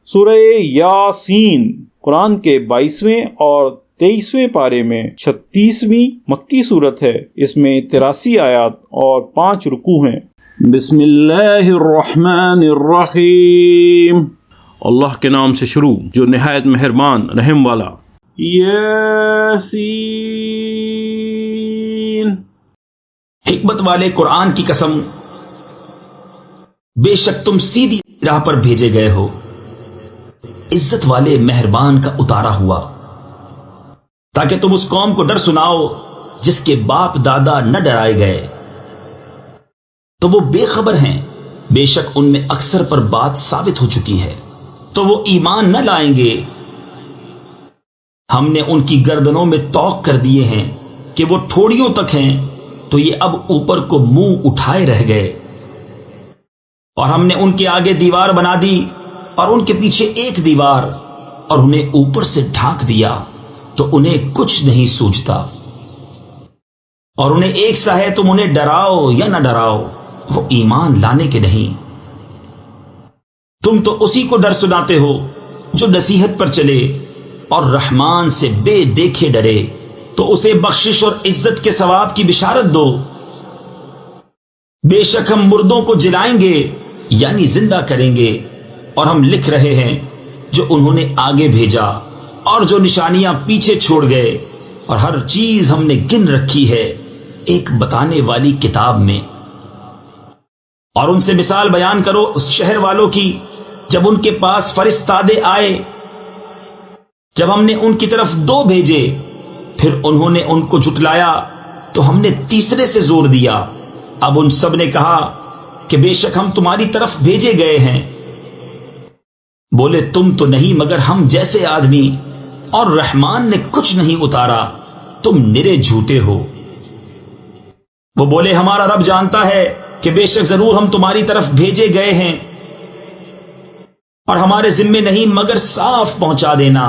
سورہ یاسین قرآن کے 22ویں اور 23ویں پارے میں 36ویں مکی صورت ہے۔ اس میں 83 آیات اور 5 رکوع ہیں۔ بسم اللہ الرحمن الرحیم، اللہ کے نام سے شروع جو نہایت مہربان رحم والا۔ یاسین، حکمت والے قرآن کی قسم، بے شک تم سیدھی راہ پر بھیجے گئے ہو، عزت والے مہربان کا اتارا ہوا، تاکہ تم اس قوم کو ڈر سناؤ جس کے باپ دادا نہ ڈرائے گئے تو وہ بے خبر ہیں، بے شک ان میں اکثر پر بات ثابت ہو چکی ہے تو وہ ایمان نہ لائیں گے۔ ہم نے ان کی گردنوں میں طوق کر دیے ہیں کہ وہ ٹھوڑیوں تک ہیں، تو یہ اب اوپر کو منہ اٹھائے رہ گئے، اور ہم نے ان کے آگے دیوار بنا دی اور ان کے پیچھے ایک دیوار، اور انہیں اوپر سے ڈھانک دیا تو انہیں کچھ نہیں سوجتا، اور انہیں ایک سا ہے تم انہیں ڈراؤ یا نہ ڈراؤ، وہ ایمان لانے کے نہیں۔ تم تو اسی کو ڈر سناتے ہو جو نصیحت پر چلے اور رحمان سے بے دیکھے ڈرے، تو اسے بخشش اور عزت کے ثواب کی بشارت دو۔ بے شک ہم مردوں کو جلائیں گے یعنی زندہ کریں گے، اور ہم لکھ رہے ہیں جو انہوں نے آگے بھیجا اور جو نشانیاں پیچھے چھوڑ گئے، اور ہر چیز ہم نے گن رکھی ہے ایک بتانے والی کتاب میں۔ اور ان سے مثال بیان کرو اس شہر والوں کی جب ان کے پاس فرستادے آئے، جب ہم نے ان کی طرف 2 بھیجے، پھر انہوں نے ان کو جھٹلایا تو ہم نے تیسرے سے زور دیا۔ اب ان سب نے کہا کہ بے شک ہم تمہاری طرف بھیجے گئے ہیں۔ بولے تم تو نہیں مگر ہم جیسے آدمی، اور رحمان نے کچھ نہیں اتارا، تم نرے جھوٹے ہو۔ وہ بولے ہمارا رب جانتا ہے کہ بے شک ضرور ہم تمہاری طرف بھیجے گئے ہیں، اور ہمارے ذمے نہیں مگر صاف پہنچا دینا۔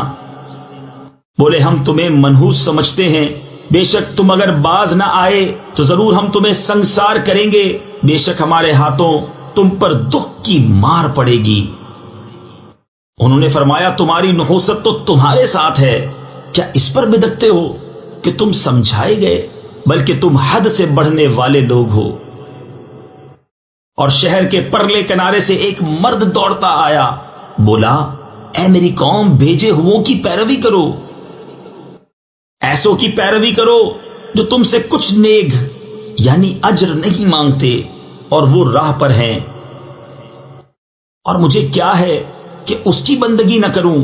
بولے ہم تمہیں منحوس سمجھتے ہیں، بے شک تم اگر باز نہ آئے تو ضرور ہم تمہیں سنگسار کریں گے، بے شک ہمارے ہاتھوں تم پر دکھ کی مار پڑے گی۔ انہوں نے فرمایا تمہاری نحوست تو تمہارے ساتھ ہے، کیا اس پر بدکتے ہو کہ تم سمجھائے گئے، بلکہ تم حد سے بڑھنے والے لوگ ہو۔ اور شہر کے پرلے کنارے سے ایک مرد دوڑتا آیا، بولا اے میری قوم، بھیجے ہووں کی پیروی کرو، ایسوں کی پیروی کرو جو تم سے کچھ نیگ یعنی اجر نہیں مانگتے اور وہ راہ پر ہیں، اور مجھے کیا ہے کہ اس کی بندگی نہ کروں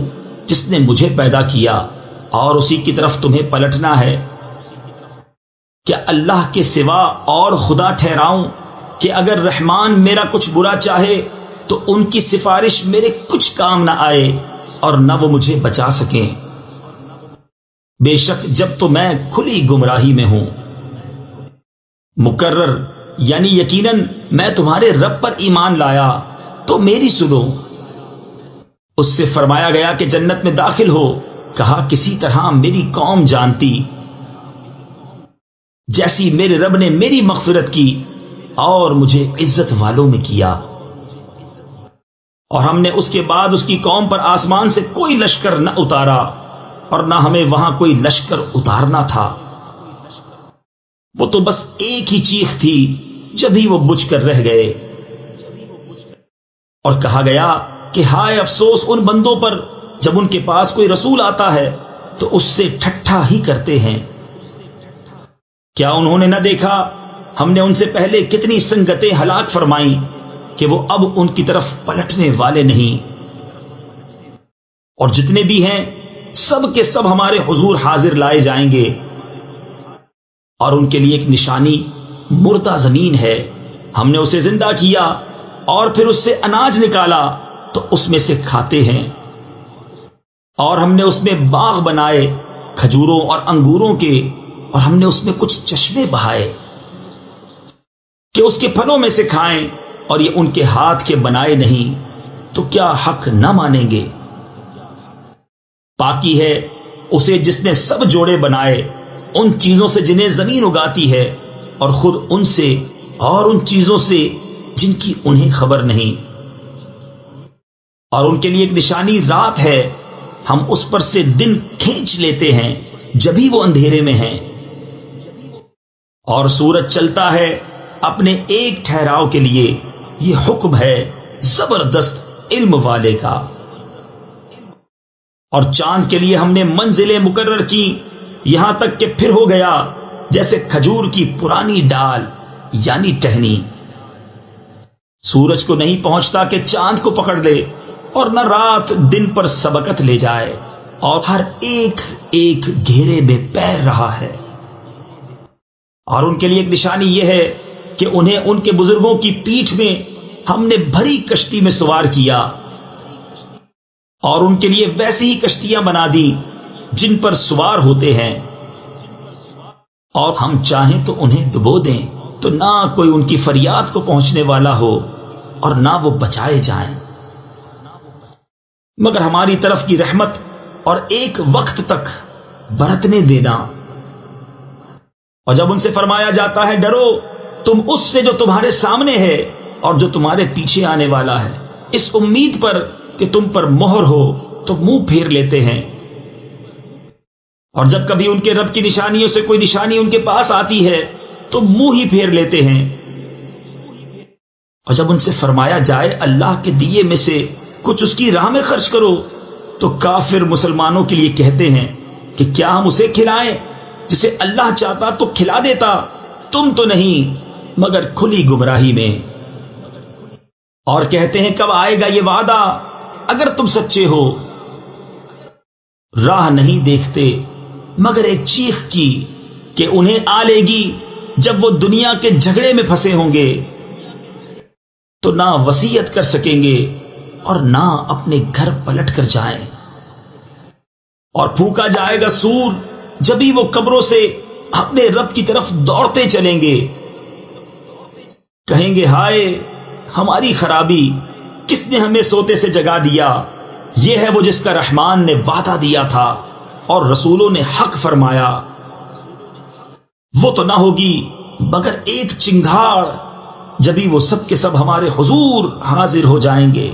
جس نے مجھے پیدا کیا، اور اسی کی طرف تمہیں پلٹنا ہے۔ کیا اللہ کے سوا اور خدا ٹھہراؤں کہ اگر رحمان میرا کچھ برا چاہے تو ان کی سفارش میرے کچھ کام نہ آئے اور نہ وہ مجھے بچا سکیں۔ بے شک جب تو میں کھلی گمراہی میں ہوں، مقرر یعنی یقیناً میں تمہارے رب پر ایمان لایا تو میری سنو۔ اس سے فرمایا گیا کہ جنت میں داخل ہو، کہا کسی طرح میری قوم جانتی، جیسی میرے رب نے میری مغفرت کی اور مجھے عزت والوں میں کیا۔ اور ہم نے اس کے بعد اس کی قوم پر آسمان سے کوئی لشکر نہ اتارا، اور نہ ہمیں وہاں کوئی لشکر اتارنا تھا، وہ تو بس ایک ہی چیخ تھی جبھی وہ بجھ کر رہ گئے۔ اور کہا گیا کہ ہائے افسوس ان بندوں پر جب ان کے پاس کوئی رسول آتا ہے تو اس سے ٹھٹھا ہی کرتے ہیں۔ کیا انہوں نے نہ دیکھا ہم نے ان سے پہلے کتنی سنگتیں ہلاک فرمائیں کہ وہ اب ان کی طرف پلٹنے والے نہیں۔ اور جتنے بھی ہیں سب کے سب ہمارے حضور حاضر لائے جائیں گے، اور ان کے لیے ایک نشانی مردہ زمین ہے۔ ہم نے اسے زندہ کیا اور پھر اس سے اناج نکالا تو اس میں سے کھاتے ہیں، اور ہم نے اس میں باغ بنائے کھجوروں اور انگوروں کے، اور ہم نے اس میں کچھ چشمے بہائے کہ اس کے پھلوں میں سے کھائیں، اور یہ ان کے ہاتھ کے بنائے نہیں، تو کیا حق نہ مانیں گے؟ پاکی ہے اسے جس نے سب جوڑے بنائے ان چیزوں سے جنہیں زمین اگاتی ہے، اور خود ان سے اور ان چیزوں سے جن کی انہیں خبر نہیں۔ اور ان کے لیے ایک نشانی رات ہے، ہم اس پر سے دن کھینچ لیتے ہیں جبھی وہ اندھیرے میں ہیں، اور سورج چلتا ہے اپنے ایک ٹھہراؤ کے لیے، یہ حکم ہے زبردست علم والے کا۔ اور چاند کے لیے ہم نے منزلیں مقرر کی، یہاں تک کہ پھر ہو گیا جیسے کھجور کی پرانی ڈال یعنی ٹہنی۔ سورج کو نہیں پہنچتا کہ چاند کو پکڑ لے، اور نہ رات دن پر سبقت لے جائے، اور ہر ایک ایک گھیرے میں پیر رہا ہے۔ اور ان کے لیے ایک نشانی یہ ہے کہ انہیں ان کے بزرگوں کی پیٹھ میں ہم نے بھری کشتی میں سوار کیا، اور ان کے لیے ویسی ہی کشتیاں بنا دی جن پر سوار ہوتے ہیں، اور ہم چاہیں تو انہیں ڈبو دیں تو نہ کوئی ان کی فریاد کو پہنچنے والا ہو اور نہ وہ بچائے جائیں، مگر ہماری طرف کی رحمت اور ایک وقت تک برتنے دینا۔ اور جب ان سے فرمایا جاتا ہے ڈرو تم اس سے جو تمہارے سامنے ہے اور جو تمہارے پیچھے آنے والا ہے، اس امید پر کہ تم پر مہر ہو، تو منہ پھیر لیتے ہیں۔ اور جب کبھی ان کے رب کی نشانیوں سے کوئی نشانی ان کے پاس آتی ہے تو منہ ہی پھیر لیتے ہیں۔ اور جب ان سے فرمایا جائے اللہ کے دیے میں سے کچھ اس کی راہ میں خرچ کرو، تو کافر مسلمانوں کے لیے کہتے ہیں کہ کیا ہم اسے کھلائیں جسے اللہ چاہتا تو کھلا دیتا، تم تو نہیں مگر کھلی گمراہی میں۔ اور کہتے ہیں کب آئے گا یہ وعدہ اگر تم سچے ہو؟ راہ نہیں دیکھتے مگر ایک چیخ کی کہ انہیں آ لے گی جب وہ دنیا کے جھگڑے میں پھنسے ہوں گے، تو نہ وصیت کر سکیں گے اور نہ اپنے گھر پلٹ کر جائیں۔ اور پھونکا جائے گا سور، جبھی وہ قبروں سے اپنے رب کی طرف دوڑتے چلیں گے، کہیں گے ہائے ہماری خرابی، کس نے ہمیں سوتے سے جگا دیا؟ یہ ہے وہ جس کا رحمان نے وعدہ دیا تھا اور رسولوں نے حق فرمایا۔ وہ تو نہ ہوگی مگر ایک چنگھاڑ، جبھی وہ سب کے سب ہمارے حضور حاضر ہو جائیں گے۔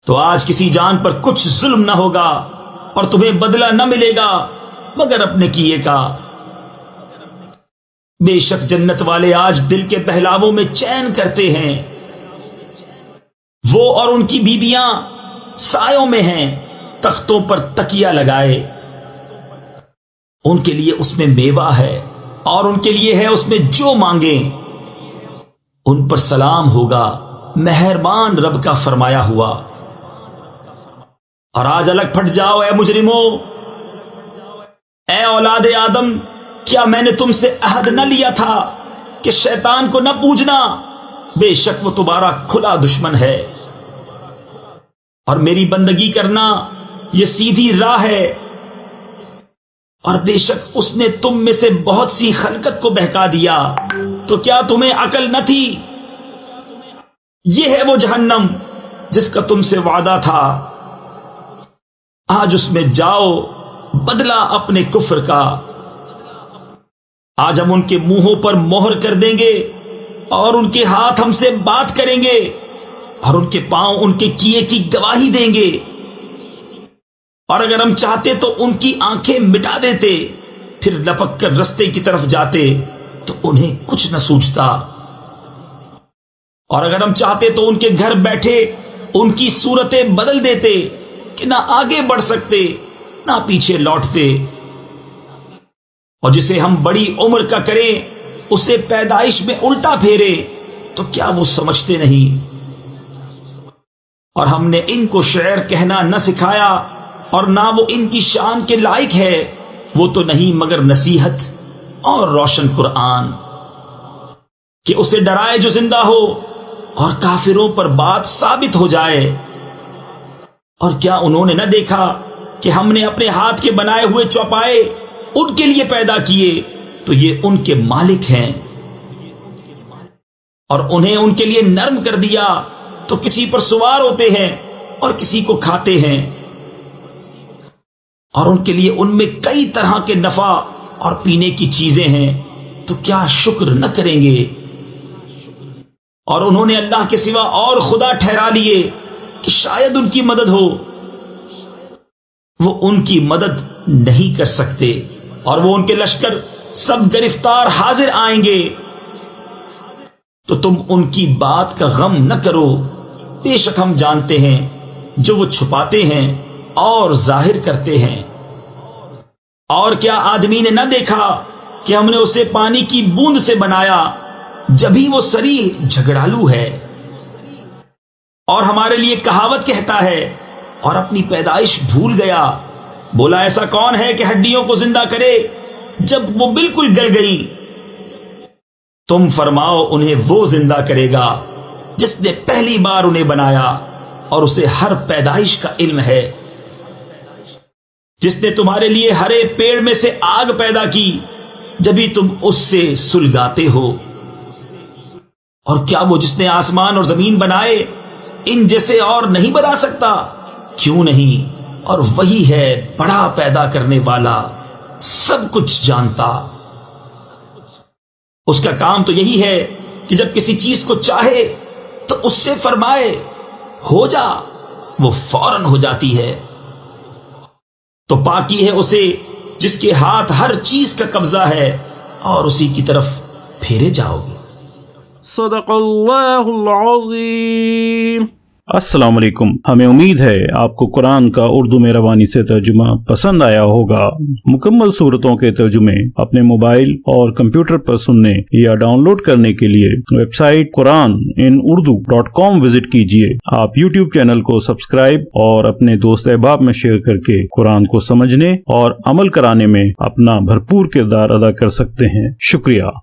تو آج کسی جان پر کچھ ظلم نہ ہوگا اور تمہیں بدلہ نہ ملے گا مگر اپنے کیے کا۔ بے شک جنت والے آج دل کے بہلاووں میں چین کرتے ہیں، وہ اور ان کی بیویاں سایوں میں ہیں، تختوں پر تکیہ لگائے۔ ان کے لیے اس میں میوہ ہے اور ان کے لیے ہے اس میں جو مانگیں۔ ان پر سلام ہوگا مہربان رب کا فرمایا ہوا۔ اور آج الگ پھٹ جاؤ اے مجرموں، اے اولاد آدم، کیا میں نے تم سے عہد نہ لیا تھا کہ شیطان کو نہ پوجنا؟ بے شک وہ تمہارا کھلا دشمن ہے، اور میری بندگی کرنا یہ سیدھی راہ ہے۔ اور بے شک اس نے تم میں سے بہت سی خلقت کو بہکا دیا، تو کیا تمہیں عقل نہ تھی؟ یہ ہے وہ جہنم جس کا تم سے وعدہ تھا، آج اس میں جاؤ بدلہ اپنے کفر کا۔ آج ہم ان کے منہوں پر مہر کر دیں گے اور ان کے ہاتھ ہم سے بات کریں گے اور ان کے پاؤں ان کے کیے کی گواہی دیں گے۔ اور اگر ہم چاہتے تو ان کی آنکھیں مٹا دیتے، پھر لپک کر رستے کی طرف جاتے تو انہیں کچھ نہ سوچتا۔ اور اگر ہم چاہتے تو ان کے گھر بیٹھے ان کی صورتیں بدل دیتے کہ نہ آگے بڑھ سکتے نہ پیچھے لوٹتے۔ اور جسے ہم بڑی عمر کا کریں اسے پیدائش میں الٹا پھیرے تو کیا وہ سمجھتے نہیں؟ اور ہم نے ان کو شعر کہنا نہ سکھایا اور نہ وہ ان کی شان کے لائق ہے، وہ تو نہیں مگر نصیحت اور روشن قرآن، کہ اسے ڈرائے جو زندہ ہو اور کافروں پر بات ثابت ہو جائے۔ اور کیا انہوں نے نہ دیکھا کہ ہم نے اپنے ہاتھ کے بنائے ہوئے چوپائے ان کے لیے پیدا کیے، تو یہ ان کے مالک ہیں، اور انہیں ان کے لیے نرم کر دیا تو کسی پر سوار ہوتے ہیں اور کسی کو کھاتے ہیں، اور ان کے لیے ان میں کئی طرح کے نفع اور پینے کی چیزیں ہیں، تو کیا شکر نہ کریں گے؟ اور انہوں نے اللہ کے سوا اور خدا ٹھہرا لیے کہ شاید ان کی مدد ہو، وہ ان کی مدد نہیں کر سکتے، اور وہ ان کے لشکر سب گرفتار حاضر آئیں گے، تو تم ان کی بات کا غم نہ کرو، بے شک ہم جانتے ہیں جو وہ چھپاتے ہیں اور ظاہر کرتے ہیں۔ اور کیا آدمی نے نہ دیکھا کہ ہم نے اسے پانی کی بوند سے بنایا، جبھی وہ صریح جھگڑالو ہے، اور ہمارے لیے کہاوت کہتا ہے اور اپنی پیدائش بھول گیا۔ بولا ایسا کون ہے کہ ہڈیوں کو زندہ کرے جب وہ بالکل گل گئی؟ تم فرماؤ انہیں وہ زندہ کرے گا جس نے پہلی بار انہیں بنایا، اور اسے ہر پیدائش کا علم ہے، جس نے تمہارے لیے ہرے پیڑ میں سے آگ پیدا کی جبھی تم اس سے سلگاتے ہو۔ اور کیا وہ جس نے آسمان اور زمین بنائے ان جیسے اور نہیں بنا سکتا؟ کیوں نہیں؟ اور وہی ہے بڑا پیدا کرنے والا، سب کچھ جانتا۔ اس کا کام تو یہی ہے کہ جب کسی چیز کو چاہے تو اس سے فرمائے ہو جا، وہ فوراً ہو جاتی ہے۔ تو پاکی ہے اسے جس کے ہاتھ ہر چیز کا قبضہ ہے، اور اسی کی طرف پھیرے جاؤ گے۔ صدق اللہ العظیم۔ السلام علیکم، ہمیں امید ہے آپ کو قرآن کا اردو میں روانی سے ترجمہ پسند آیا ہوگا۔ مکمل صورتوں کے ترجمے اپنے موبائل اور کمپیوٹر پر سننے یا ڈاؤن لوڈ کرنے کے لیے ویب سائٹ QuranInUrdu.com وزٹ کیجیے۔ آپ YouTube چینل کو سبسکرائب اور اپنے دوست احباب میں شیئر کر کے قرآن کو سمجھنے اور عمل کرانے میں اپنا بھرپور کردار ادا کر سکتے ہیں۔ شکریہ۔